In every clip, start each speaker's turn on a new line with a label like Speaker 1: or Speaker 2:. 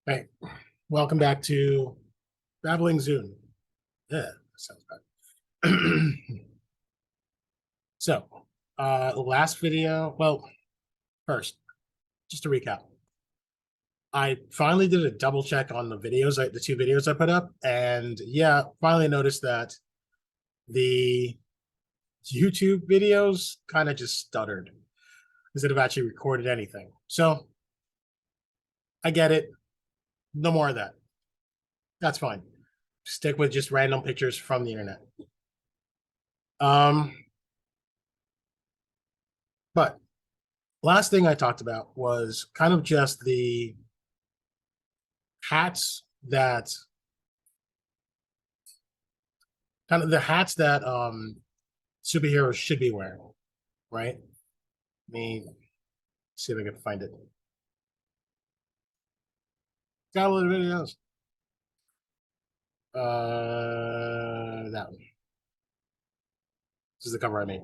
Speaker 1: Hey, welcome back to Babbling Zoom. Yeah, that sounds bad. So, last video, well, first, just to recap, I finally did a double check on the videos, the two videos I put up, and yeah, finally noticed that the YouTube videos kind of just stuttered instead of actually recorded anything. So, I get it. No more of that. That's fine. Stick with just random pictures from the internet. Um, but last thing I talked about was kind of just the hats that superheroes should be wearing, right? Let me see if I can find it. Got a little videos. That one. This is the cover I made.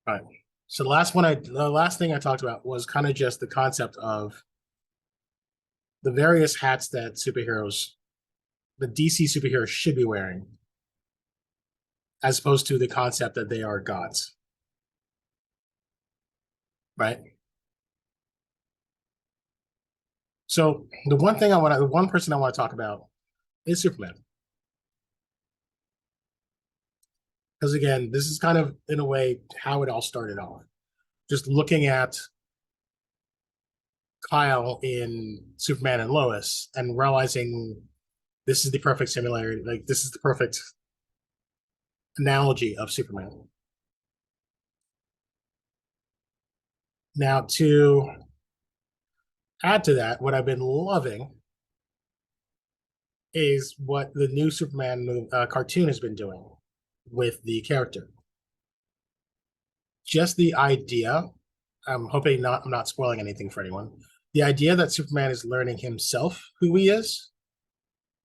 Speaker 1: All right. So the last thing I talked about was kind of just the concept of the various hats that the DC superheroes should be wearing, as opposed to the concept that they are gods, right? So the one person I want to talk about is Superman. Because again, this is kind of in a way how it all started off. Just looking at Kyle in Superman and Lois and realizing this is the perfect similarity, like this is the perfect analogy of Superman. Now, to add to that, what I've been loving is what the new Superman cartoon has been doing with the character. Just the idea, I'm not spoiling anything for anyone. The idea that Superman is learning himself who he is,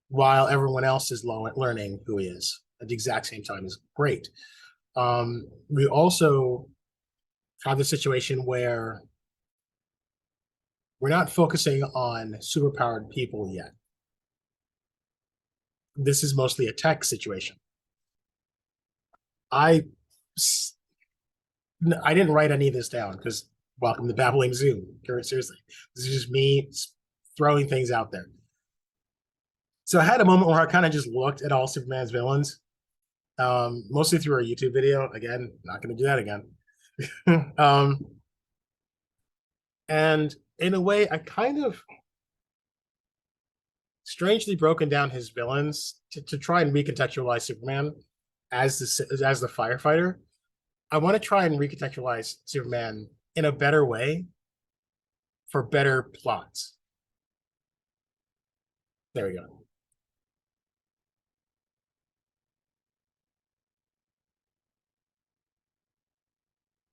Speaker 1: while everyone else is learning who he is at the exact same time is great. We also have the situation where we're not focusing on superpowered people yet. This is mostly a tech situation. I didn't write any of this down because welcome to Babbling Zoom. Seriously, this is just me throwing things out there. So I had a moment where I kind of just looked at all Superman's villains, mostly through a YouTube video. Again, not going to do that again. And in a way, I kind of strangely broken down his villains to try and recontextualize Superman as the firefighter. I want to try and recontextualize Superman in a better way for better plots. There we go.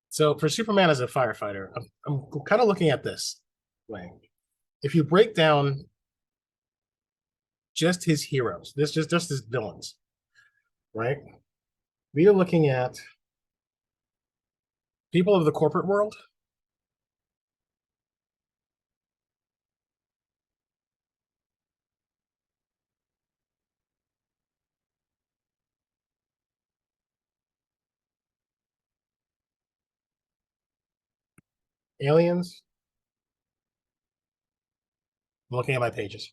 Speaker 1: So for Superman as a firefighter, I'm kind of looking at this way. If you break down just his heroes, just his villains, right? We are looking at people of the corporate world, aliens. I'm looking at my pages.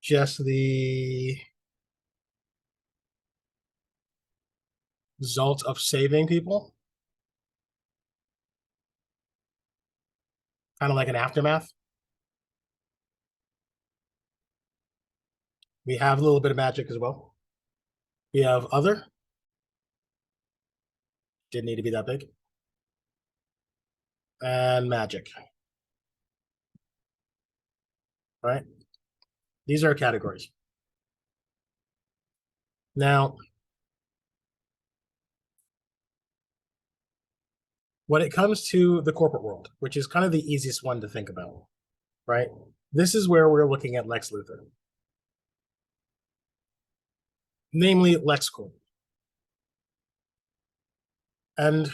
Speaker 1: Just the result of saving people, kind of like an aftermath. We have a little bit of magic as well. We have other. Didn't need to be that big. And magic. Right? These are categories. Now, when it comes to the corporate world, which is kind of the easiest one to think about, right? This is where we're looking at Lex Luthor, namely LexCorp. And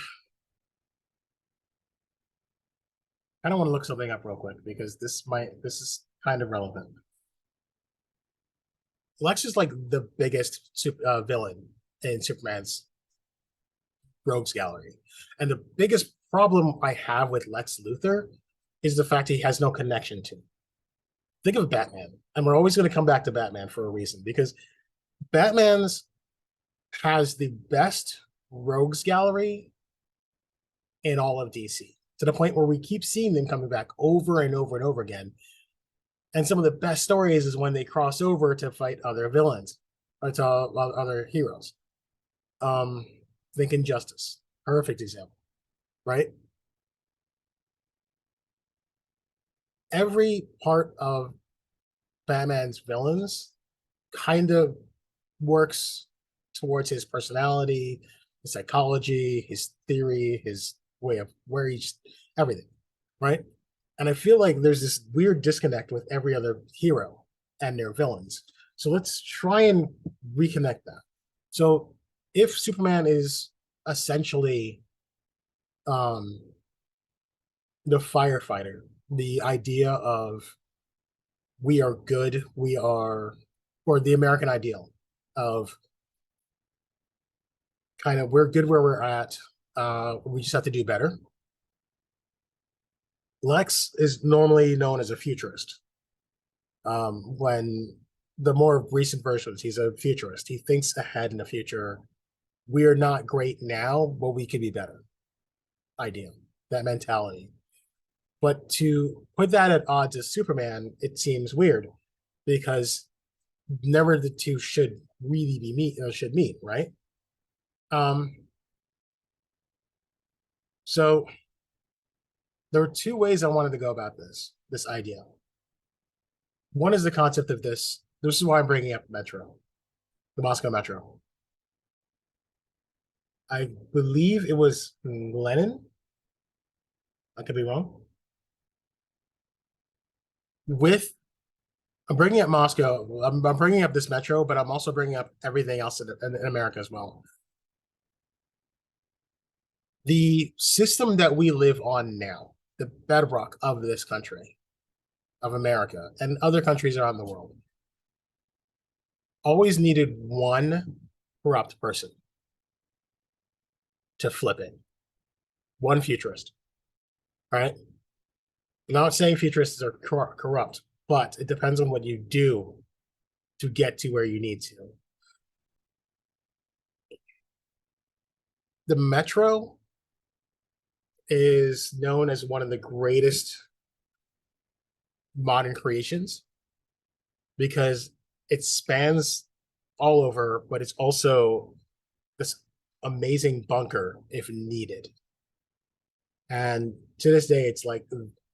Speaker 1: I don't want to look something up real quick because this is kind of relevant. Lex is like the biggest villain in Superman's rogues gallery. And the biggest problem I have with Lex Luthor is the fact he has no connection to. Think of Batman. And we're always going to come back to Batman for a reason because Batman's has the best rogues gallery in all of DC to the point where we keep seeing them coming back over and over and over again. And some of the best stories is when they cross over to fight other villains or to other heroes. Think Injustice, perfect example, right? Every part of Batman's villains kind of works towards his personality, his psychology, his theory, his way of where he's everything, right? And I feel like there's this weird disconnect with every other hero and their villains. So let's try and reconnect that. So if Superman is essentially um the firefighter, the idea of we are good, we are, or the American ideal of kind of we're good where we're at, we just have to do better. Lex is normally known as a futurist. When the more recent versions, he's a futurist. He thinks ahead in the future. We are not great now, but we could be better. Idea, that mentality. But to put that at odds with Superman, it seems weird because never the two should really be should meet, right? Um, so there were two ways I wanted to go about this idea. One is the concept of this. This is why I'm bringing up Metro, the Moscow Metro. I believe it was Lenin. I could be wrong. With I'm bringing up Moscow. I'm bringing up this metro, but I'm also bringing up everything else in America as well. The system that we live on now, the bedrock of this country, of America, and other countries around the world, always needed one corrupt person to flip it. One futurist, right? I'm not saying futurists are corrupt, but it depends on what you do to get to where you need to. The Metro is known as one of the greatest modern creations because it spans all over, but it's also this amazing bunker if needed. And to this day, it's like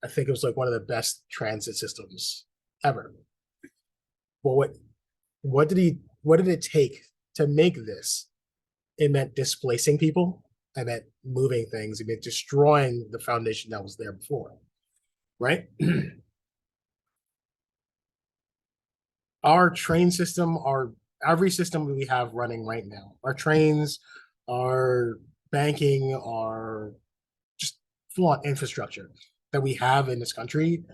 Speaker 1: I think it was like one of the best transit systems ever. Well, what did it take to make this? It meant displacing people. It meant moving things. It meant destroying the foundation that was there before, right? Our train system, our every system we have running right now, our trains, our banking, our just full on infrastructure that we have in this country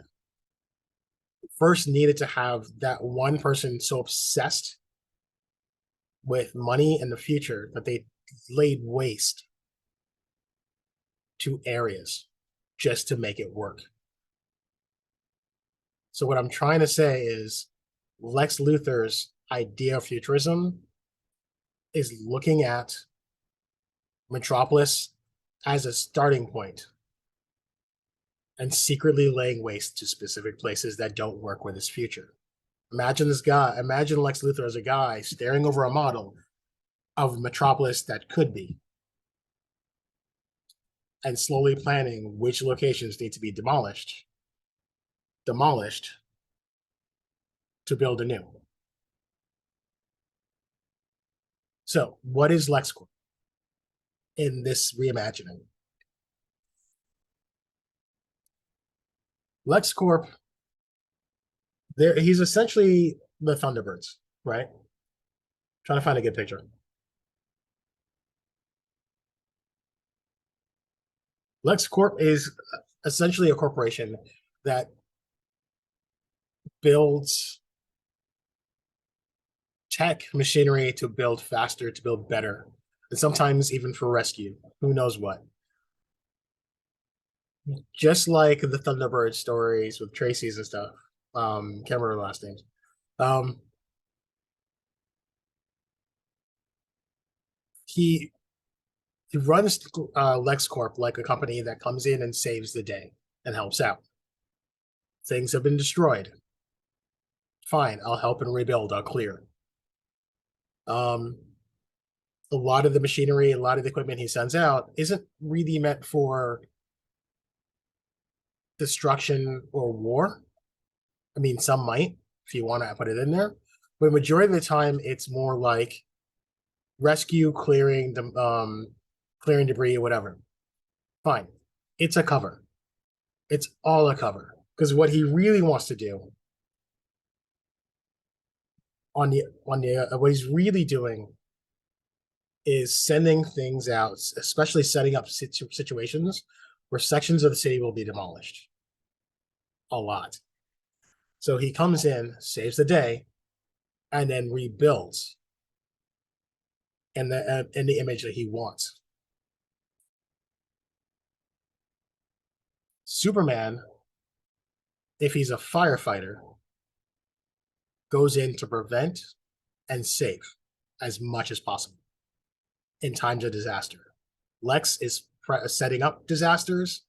Speaker 1: first needed to have that one person so obsessed with money and the future that they laid waste to areas just to make it work. So what I'm trying to say is Lex Luthor's idea of futurism is looking at Metropolis as a starting point and secretly laying waste to specific places that don't work with his future. Imagine Lex Luthor as a guy staring over a model of Metropolis that could be and slowly planning which locations need to be demolished to build anew. So, what is LexCorp in this reimagining? LexCorp, he's essentially the Thunderbirds, right? Trying to find a good picture. LexCorp is essentially a corporation that builds tech machinery to build faster, to build better, and sometimes even for rescue. Who knows what? Just like the Thunderbird stories with Tracy's and stuff. Can't remember the last names. Um, he he runs LexCorp like a company that comes in and saves the day and helps out. Things have been destroyed. Fine, I'll help and rebuild. I'll clear. Um, a lot of the machinery, a lot of the equipment he sends out isn't really meant for destruction or war. I mean, some might if you want to put it in there, but majority of the time, it's more like rescue, clearing debris, or whatever. Fine, it's a cover. It's all a cover because what he really wants to do on the what he's really doing is sending things out, especially setting up situations where sections of the city will be demolished. A lot. So he comes in, saves the day, and then rebuilds in the image that he wants. Superman, if he's a firefighter, goes in to prevent and save as much as possible in times of disaster. Lex is setting up disasters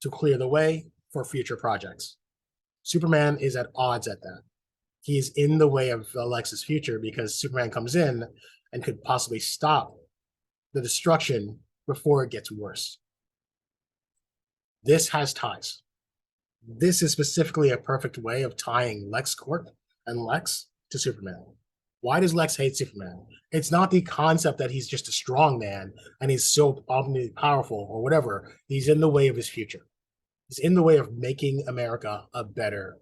Speaker 1: to clear the way for future projects. Superman is at odds at that. He's in the way of Lex's future because Superman comes in and could possibly stop the destruction before it gets worse. This has ties. This is specifically a perfect way of tying LexCorp and Lex to Superman. Why does Lex hate Superman? It's not the concept that he's just a strong man and he's so powerful or whatever. He's in the way of his future. He's in the way of making America a better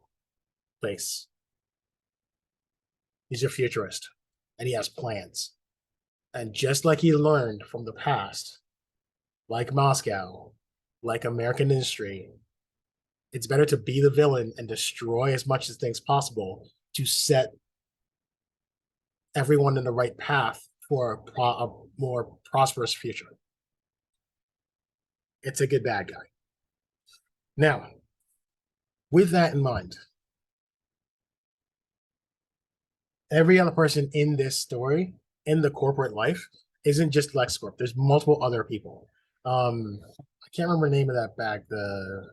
Speaker 1: place. He's a futurist and he has plans. And just like he learned from the past, like Moscow, like American industry, it's better to be the villain and destroy as much as things possible to set everyone in the right path for a more prosperous future. It's a good bad guy. Now, with that in mind, every other person in this story, in the corporate life, isn't just LexCorp. There's multiple other people. I can't remember the name of that bag. The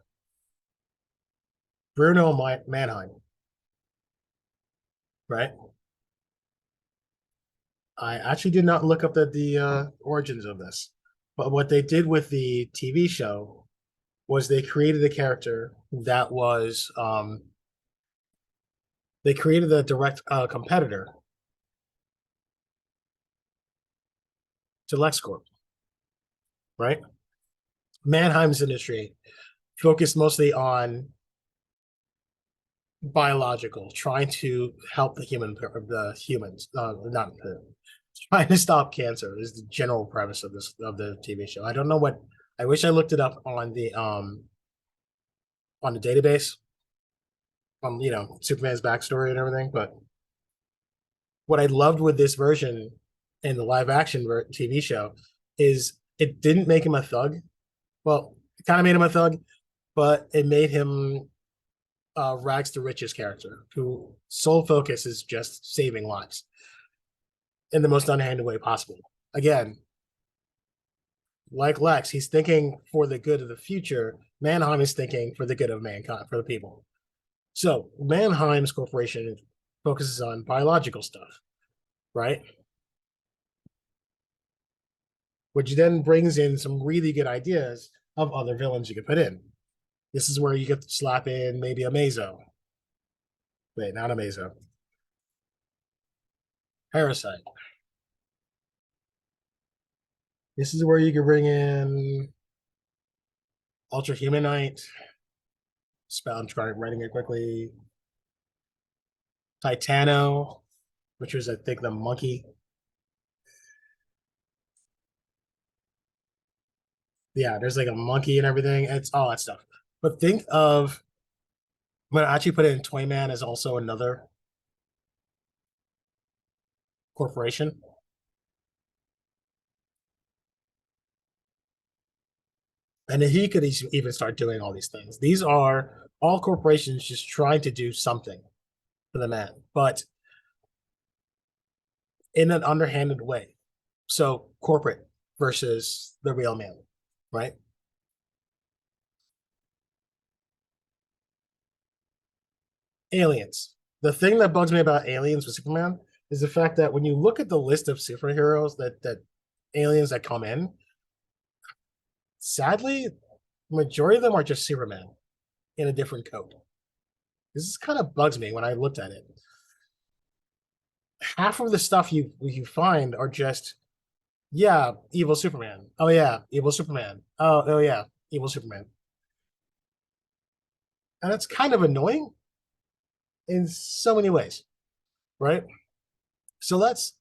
Speaker 1: Bruno Mannheim, right? I actually did not look up the origins of this, but what they did with the TV show was they created a character that was they created a direct competitor to LexCorp, right? Mannheim's industry focused mostly on biological, trying to help the humans, not trying to stop cancer is the general premise of the TV show. I don't know what. I wish I looked it up on the database, Superman's backstory and everything. But what I loved with this version in the live action TV show is it didn't make him a thug. Well, it kind of made him a thug, but it made him rags to riches character who sole focus is just saving lives in the most unhanded way possible. Again, like Lex, he's thinking for the good of the future. Mannheim is thinking for the good of mankind, for the people. So Mannheim's corporation focuses on biological stuff, right? Which then brings in some really good ideas of other villains you could put in. This is where you could slap in maybe a Mazo. Wait, not a Mazo. Parasite. This is where you could bring in Ultra Humanite. I'm trying writing it quickly. Titano, which was I think the monkey. Yeah, there's like a monkey and everything. It's all that stuff. But think of when I actually put it in Toyman as also another corporation. And he could even start doing all these things. These are all corporations just trying to do something for the man, but in an underhanded way. So corporate versus the real man, right? Aliens. The thing that bugs me about aliens with Superman is the fact that when you look at the list of superheroes that aliens that come in, sadly, majority of them are just Superman in a different coat. This is kind of bugs me when I looked at it. Half of the stuff you find are just, yeah, evil Superman. Oh yeah, evil Superman. Oh yeah, evil Superman. And it's kind of annoying in so many ways, right? So let's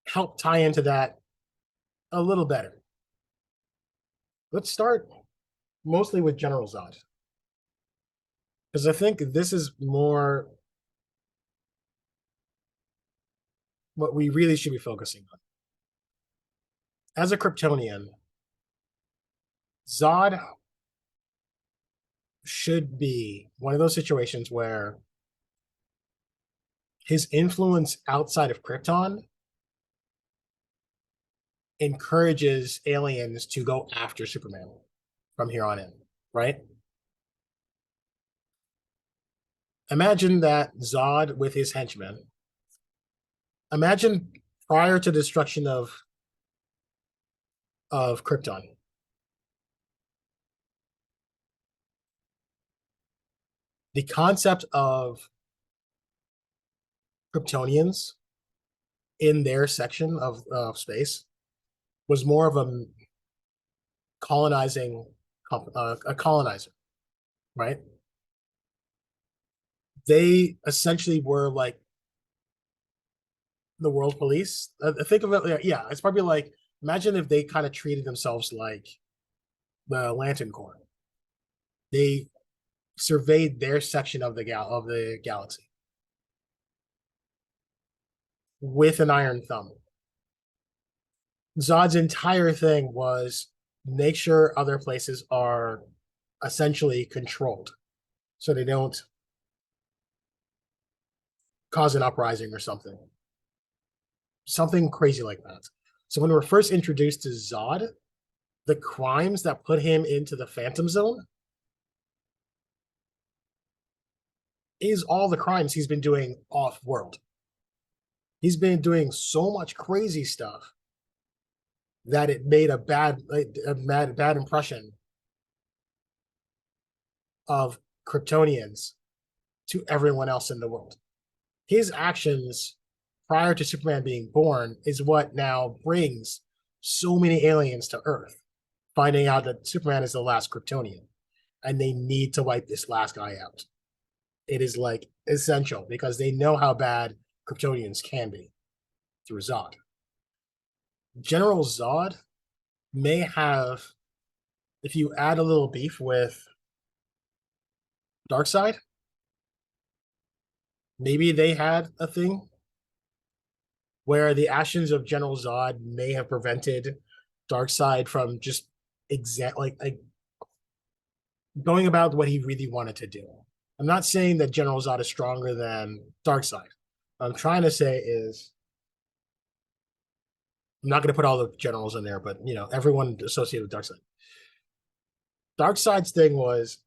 Speaker 1: help tie into that a little better. Let's start mostly with General Zod, because I think this is more what we really should be focusing on. As a Kryptonian, Zod should be one of those situations where his influence outside of Krypton encourages aliens to go after Superman from here on in, right? Imagine that Zod with his henchmen. Imagine prior to the destruction of Krypton. The concept of Kryptonians in their section of space was more of colonizing a colonizer, right? They essentially were like the world police. Think of it, yeah. It's probably like imagine if they kind of treated themselves like the Lantern Corps. They surveyed their section of the galaxy with an iron thumb. Zod's entire thing was make sure other places are essentially controlled so they don't cause an uprising or something crazy like that. So when we're first introduced to Zod, the crimes that put him into the Phantom Zone is all the crimes he's been doing off world. He's been doing so much crazy stuff that it made a bad impression of Kryptonians to everyone else in the world. His actions prior to Superman being born is what now brings so many aliens to Earth, finding out that Superman is the last Kryptonian and they need to wipe this last guy out. It is like essential because they know how bad Kryptonians can be through Zod. General Zod may have, if you add a little beef with Darkseid, maybe they had a thing where the actions of General Zod may have prevented Darkseid from just like going about what he really wanted to do. I'm not saying that General Zod is stronger than Darkseid. What I'm trying to say is I'm not going to put all the generals in there, but everyone associated with Darkseid. Darkseid's thing was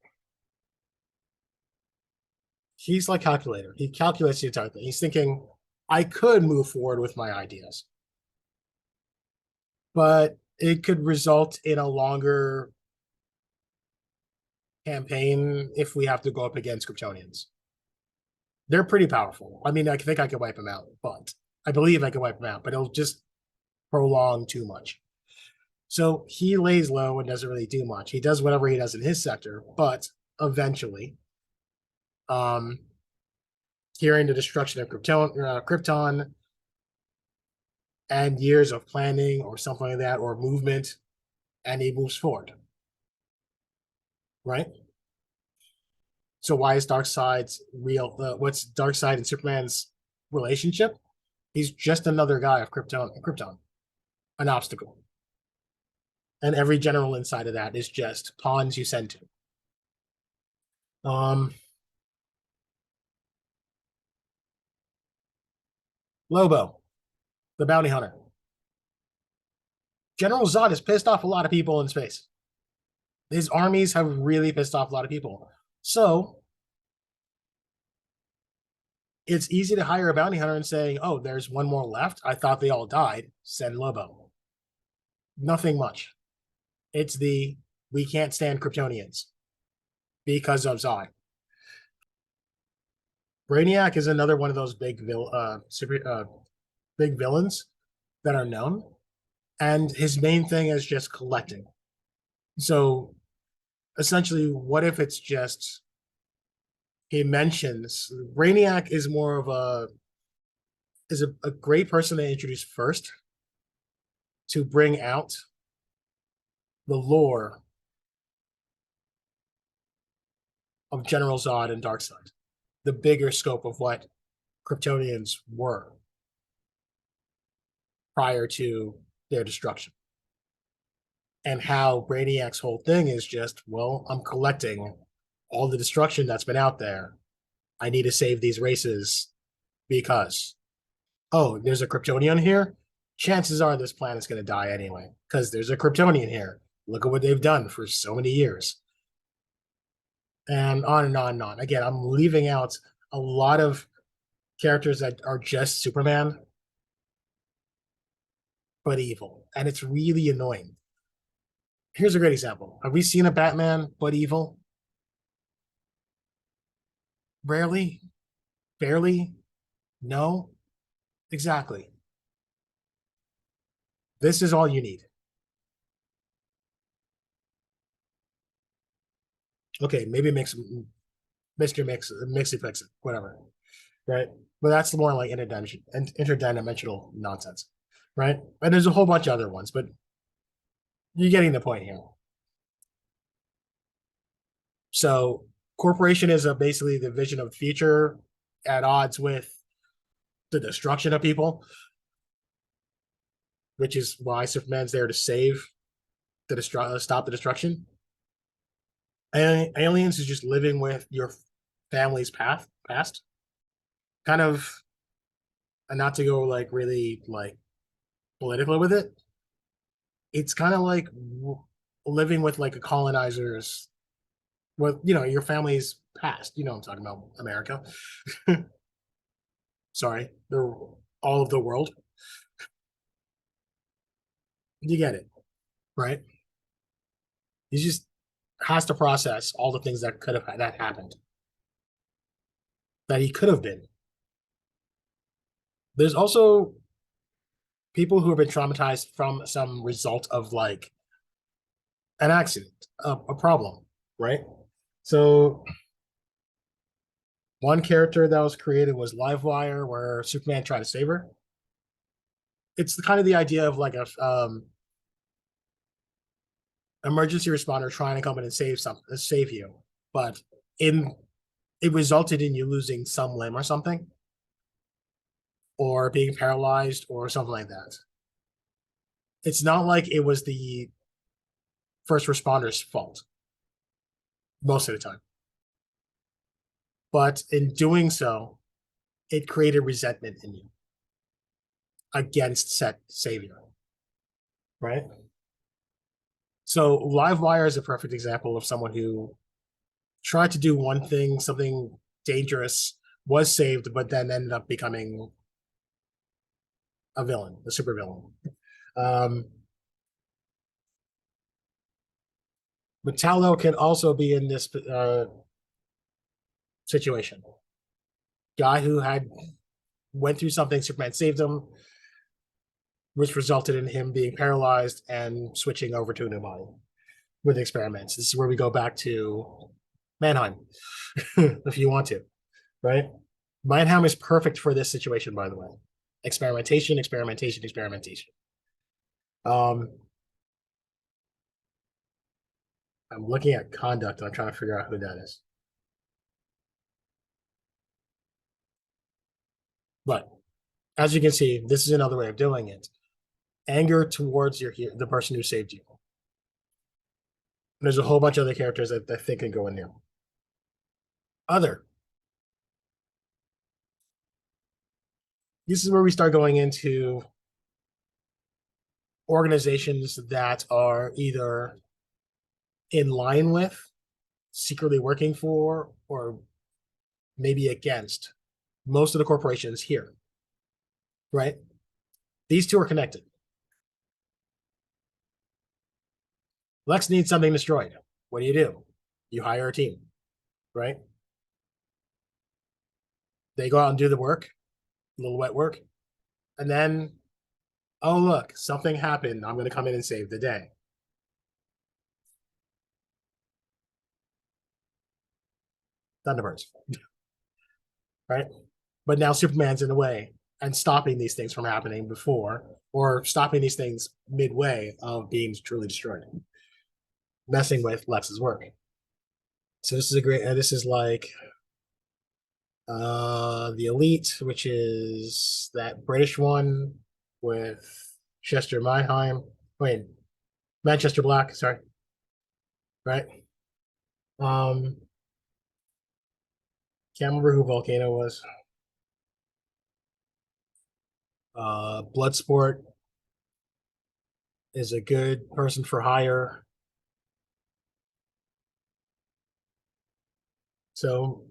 Speaker 1: he's like calculator. He calculates the entire thing. He's thinking, I could move forward with my ideas, but it could result in a longer campaign if we have to go up against Kryptonians. They're pretty powerful. I mean, I think I could wipe them out, but I believe I can wipe them out, but it'll just prolong too much. So he lays low and doesn't really do much. He does whatever he does in his sector, but eventually, um, hearing the destruction of Krypton and years of planning or something like that, or movement, and he moves forward, right? So why is Darkseid's real? What's Darkseid and Superman's relationship? He's just another guy of Krypton, an obstacle, and every general inside of that is just pawns you send to. Um, Lobo, the bounty hunter. General Zod has pissed off a lot of people in space. His armies have really pissed off a lot of people. So it's easy to hire a bounty hunter and saying, oh, there's one more left. I thought they all died. Send Lobo. Nothing much. It's the we can't stand Kryptonians because of Zod. Brainiac is another one of those big villains that are known, and his main thing is just collecting. So essentially, what if it's just he mentions Brainiac is more of a great person to introduce first to bring out the lore of General Zod and Darkseid, the bigger scope of what Kryptonians were prior to their destruction. And how Brainiac's whole thing is just, well, I'm collecting all the destruction that's been out there. I need to save these races because, oh, there's a Kryptonian here. Chances are this planet's going to die anyway because there's a Kryptonian here. Look at what they've done for so many years. And on and on and on. Again, I'm leaving out a lot of characters that are just Superman, but evil. And it's really annoying. Here's a great example. Have we seen a Batman but evil? Rarely, barely, no, exactly. This is all you need. Okay, maybe Mr. Mixy Fix it, whatever, right? But that's more like interdimensional nonsense, right? And there's a whole bunch of other ones, but you're getting the point here. So, corporation is basically the vision of the future at odds with the destruction of people, which is why Superman's there to save stop the destruction. And aliens is just living with your family's past, kind of, and not to go like really like political with it. It's kind of like living with like a colonizer's, with your family's past. You know what I'm talking about, America. Sorry, they're all of the world. You get it, right? He just has to process all the things that could have that happened, that he could have been. There's also people who have been traumatized from some result of like an accident, a problem, right? So one character that was created was Livewire, where Superman tried to save her. It's kind of the idea of like a emergency responder trying to come in and save you, but in it resulted in you losing some limb or something, or being paralyzed or something like that. It's not like it was the first responder's fault most of the time. But in doing so, it created resentment in you against said savior, right? So Livewire is a perfect example of someone who tried to do one thing, something dangerous, was saved, but then ended up becoming a villain, a supervillain. Metallo can also be in this situation. Guy who had went through something, Superman saved him, which resulted in him being paralyzed and switching over to a new body with experiments. This is where we go back to Mannheim, if you want to, right? Mannheim is perfect for this situation, by the way. Experimentation, experimentation, experimentation. I'm looking at conduct and I'm trying to figure out who that is. But as you can see, this is another way of doing it. Anger towards the person who saved you. And there's a whole bunch of other characters that I think can go in there. Other. This is where we start going into organizations that are either in line with, secretly working for, or maybe against most of the corporations here, right? These two are connected. Lex needs something destroyed. What do? You hire a team, right? They go out and do the work, a little wet work, and then, oh, look, something happened. I'm going to come in and save the day. Thunderbirds, right? But now Superman's in the way and stopping these things from happening before, or stopping these things midway of being truly destroyed, messing with Lex's work. So this is a great. This is like the Elite, which is that British one with Chester Mannheim. Wait, Manchester Black. Sorry, right? Um, can't remember who Volcano was. Bloodsport is a good person for hire. So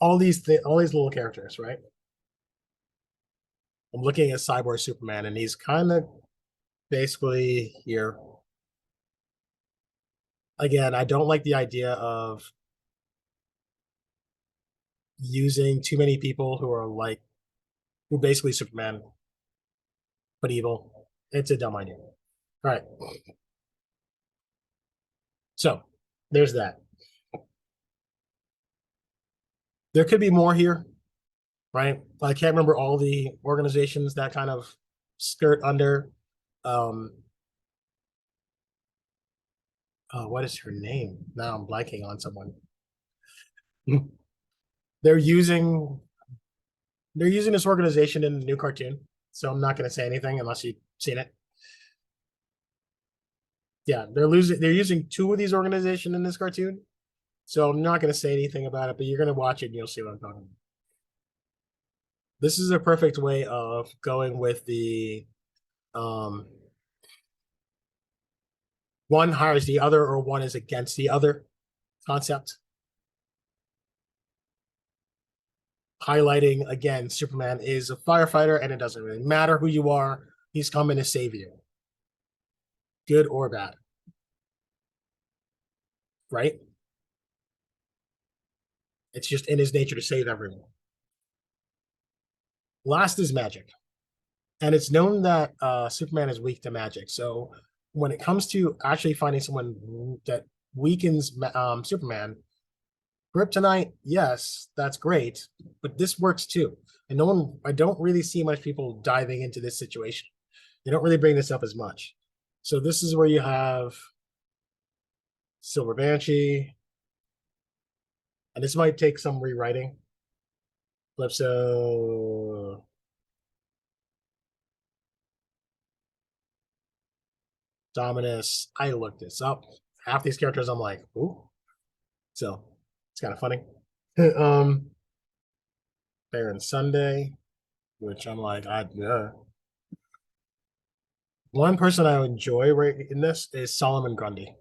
Speaker 1: all these little characters, right? I'm looking at Cyborg Superman, and he's kind of basically here. Again, I don't like the idea of using too many people who basically Superman, but evil. It's a dumb idea. All right. So there's that. There could be more here, right? I can't remember all the organizations that kind of skirt under. What is her name? Now I'm blanking on someone. they're using they're using this organization in the new cartoon, so I'm not going to say anything unless you've seen it. Yeah, they're using two of these organizations in this cartoon, so I'm not going to say anything about it. But you're going to watch it and you'll see what I'm talking about. This is a perfect way of going with the one hires the other or one is against the other concept. Highlighting again, Superman is a firefighter and it doesn't really matter who you are, he's coming to save you, good or bad, right? It's just in his nature to save everyone. Last is magic, and it's known that Superman is weak to magic. So when it comes to actually finding someone that weakens Superman, kryptonite, yes, that's great, but this works too. And I don't really see much people diving into this situation. They don't really bring this up as much. So this is where you have Silver Banshee, and this might take some rewriting. Calypso, Dominus. I looked this up. Half these characters, I'm like, ooh. So it's kind of funny. Baron Sunday, which I'm like, one person I enjoy right in this is Solomon Grundy.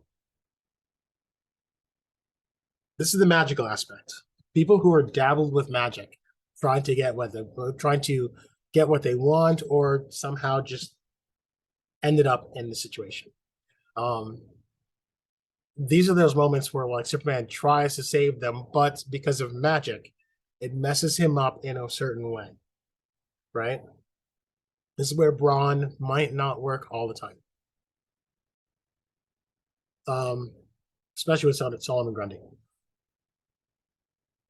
Speaker 1: This is the magical aspect. People who are dabbled with magic, trying to get what they want, or somehow just ended up in the situation. These are those moments where like Superman tries to save them, but because of magic, it messes him up in a certain way, right? This is where brawn might not work all the time. Especially with Solomon Grundy.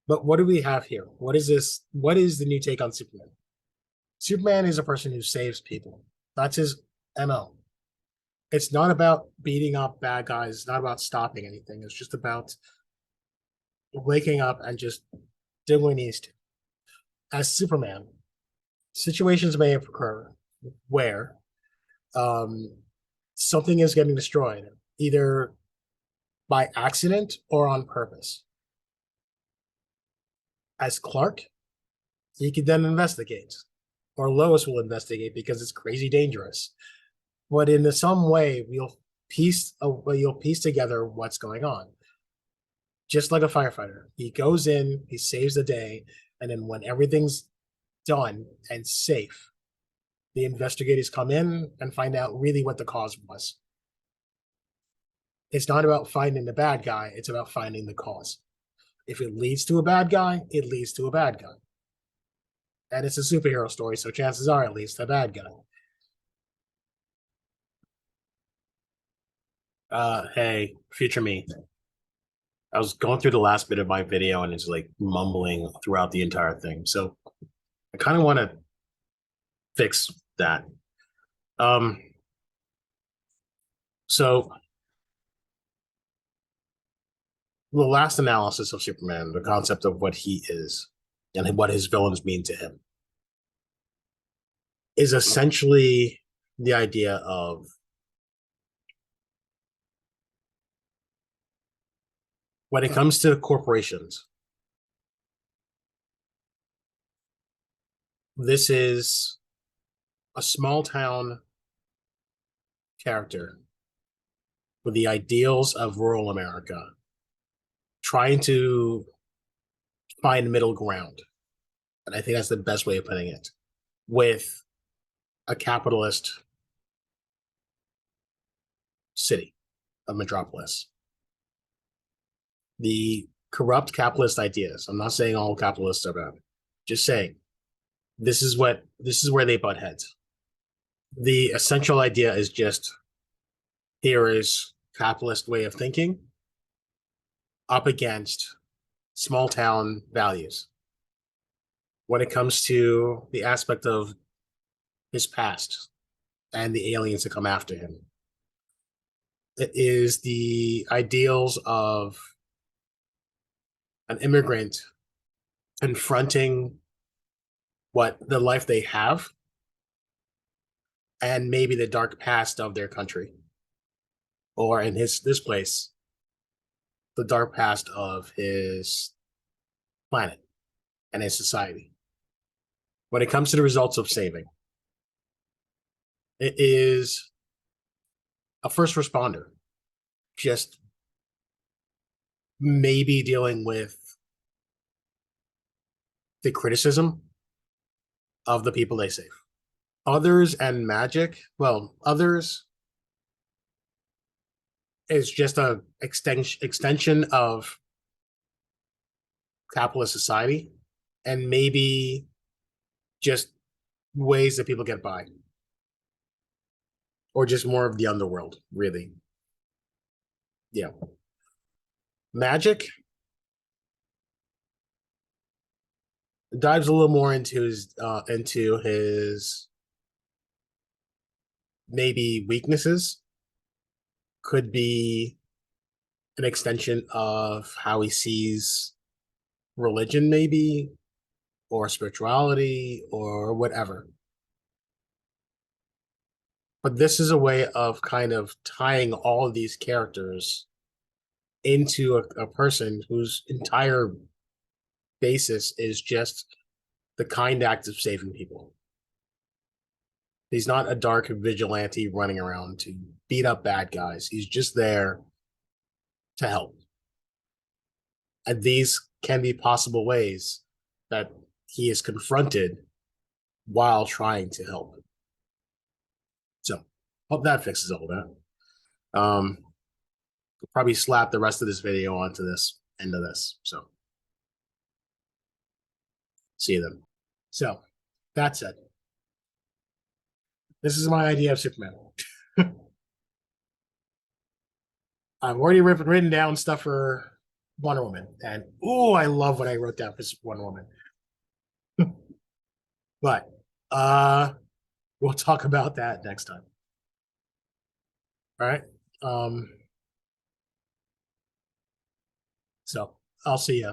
Speaker 1: But what do we have here? What is this? What is the new take on Superman? Superman is a person who saves people. That's his MO. It's not about beating up bad guys. It's not about stopping anything. It's just about waking up and just doing what he needs to. As Superman, situations may occur where um, something is getting destroyed, either by accident or on purpose. As Clark, he could then investigate, or Lois will investigate because it's crazy dangerous. But in some way, you'll piece together what's going on. Just like a firefighter, he goes in, he saves the day, and then when everything's done and safe, the investigators come in and find out really what the cause was. It's not about finding the bad guy, it's about finding the cause. If it leads to a bad guy, it leads to a bad guy. And it's a superhero story, so chances are it leads to a bad guy. Hey, future me. I was going through the last bit of my video and it's like mumbling throughout the entire thing. So I kind of want to fix that. Um, so the last analysis of Superman, the concept of what he is and what his villains mean to him, is essentially the idea of when it comes to corporations, this is a small town character with the ideals of rural America trying to find middle ground. And I think that's the best way of putting it, with a capitalist city, a metropolis. The corrupt capitalist ideas. I'm not saying all capitalists are bad. Just saying this is where they butt heads. The essential idea is just here is capitalist way of thinking up against small town values. When it comes to the aspect of his past and the aliens that come after him, it is the ideals of an immigrant confronting what the life they have and maybe the dark past of their country, or in this place, the dark past of his planet and his society. When it comes to the results of saving, it is a first responder just maybe dealing with the criticism of the people they save. Others and magic, well, others is just a extension of capitalist society and maybe just ways that people get by, or just more of the underworld, really. Yeah. Magic dives a little more into his maybe weaknesses. Could be an extension of how he sees religion, maybe, or spirituality, or whatever. But this is a way of kind of tying all of these characters into a person whose entire basis is just the kind act of saving people. He's not a dark vigilante running around to beat up bad guys. He's just there to help. And these can be possible ways that he is confronted while trying to help. So, hope that fixes all that. Probably slap the rest of this video onto this end of this. So, see you then. So, that said, this is my idea of Superman. I've already written down stuff for Wonder Woman, and I love what I wrote down for Wonder Woman. But we'll talk about that next time. All right. Um, so I'll see you.